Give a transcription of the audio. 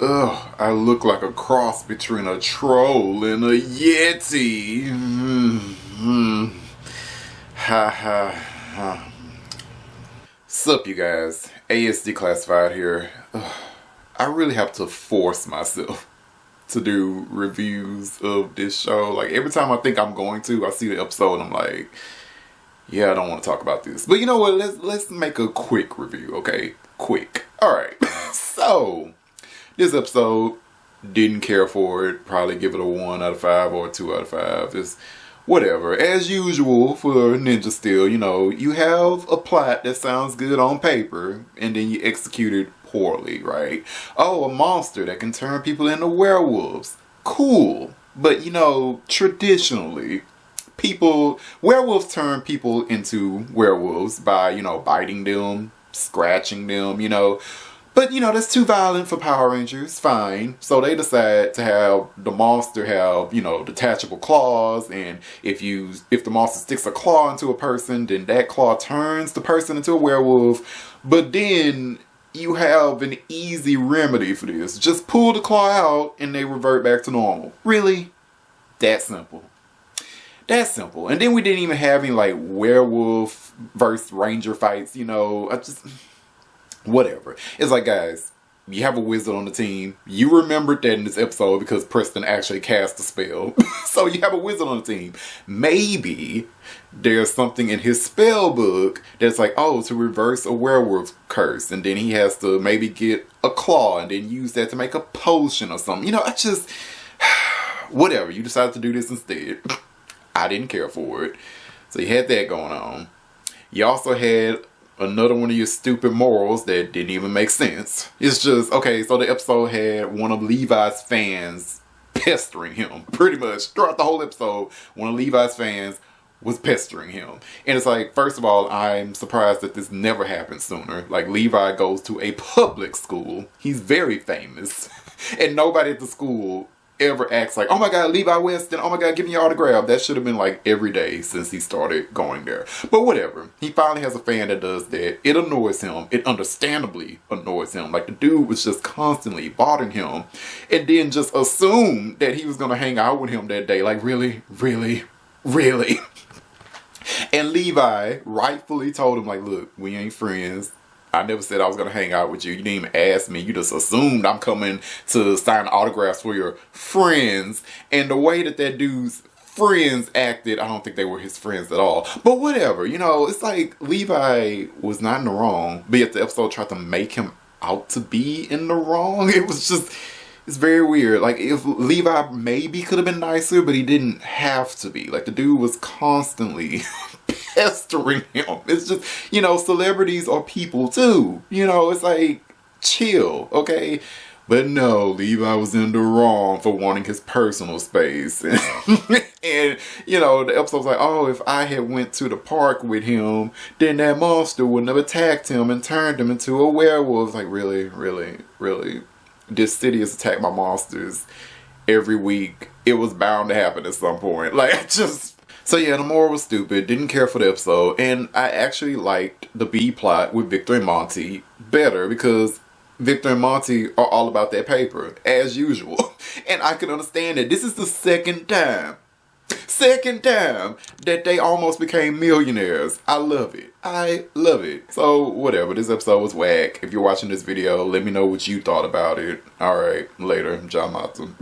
Ugh, I look like a cross between a troll and a yeti. Ha ha ha. Sup, you guys? ASD Classified here. Ugh, I really have to force myself to do reviews of this show. Like, every time I think I'm going to, I see the episode and I'm like, yeah, I don't want to talk about this. But you know what? Let's make a quick review, okay? Quick. Alright. So, this episode, didn't care for it. Probably give it a 1 out of 5 or a 2 out of 5. It's whatever. As usual for Ninja Steel, you know, you have a plot that sounds good on paper and then you execute it poorly, right? Oh, a monster that can turn people into werewolves. Cool. But, you know, traditionally, werewolves turn people into werewolves by, you know, biting them, scratching them, you know. But, you know, that's too violent for Power Rangers. Fine. So they decide to have the monster have, you know, detachable claws. And if the monster sticks a claw into a person, then that claw turns the person into a werewolf. But then you have an easy remedy for this. Just pull the claw out and they revert back to normal. Really? That simple. That's simple. And then we didn't even have any, like, werewolf versus ranger fights, you know. Whatever. It's like, guys, you have a wizard on the team. You remembered that in this episode because Preston actually cast a spell. So you have a wizard on the team. Maybe there's something in his spell book that's like, oh, to reverse a werewolf curse. And then he has to maybe get a claw and then use that to make a potion or something. You know, whatever. You decided to do this instead. I didn't care for it. So you had that going on. You also had another one of your stupid morals that didn't even make sense. It's just, okay, so the episode had one of Levi's fans pestering him. Pretty much throughout the whole episode, one of Levi's fans was pestering him. And it's like, first of all, I'm surprised that this never happened sooner. Like, Levi goes to a public school. He's very famous. And nobody at the school ever acts like, oh my god, Levi Weston, oh my god, give me your autograph. That should have been like every day since he started going there. But whatever. He finally has a fan that does that. It annoys him. It understandably annoys him. Like, the dude was just constantly bothering him. And then just assumed that he was going to hang out with him that day. Like, really? Really? Really? And Levi rightfully told him, like, look, we ain't friends. I never said I was going to hang out with you. You didn't even ask me. You just assumed I'm coming to sign autographs for your friends. And the way that dude's friends acted, I don't think they were his friends at all. But whatever, you know, it's like Levi was not in the wrong. But yet the episode tried to make him out to be in the wrong. It was just, it's very weird. Like, if Levi maybe could have been nicer, but he didn't have to be. Like, the dude was constantly pestering him. It's just, you know, celebrities are people too. You know, it's like, chill, okay? But no, Levi was in the wrong for wanting his personal space. And, you know, the episode's like, oh, if I had went to the park with him, then that monster wouldn't have attacked him and turned him into a werewolf. It's like, really, really, really? This city has attacked my monsters every week. It was bound to happen at some point. Like, so yeah, the moral was stupid. Didn't care for the episode. And I actually liked the B plot with Victor and Monty better because Victor and Monty are all about that paper, as usual. And I can understand that this is the second time that they almost became millionaires. I love it. I love it. So, whatever. This episode was whack. If you're watching this video, let me know what you thought about it. Alright, later. John Matson.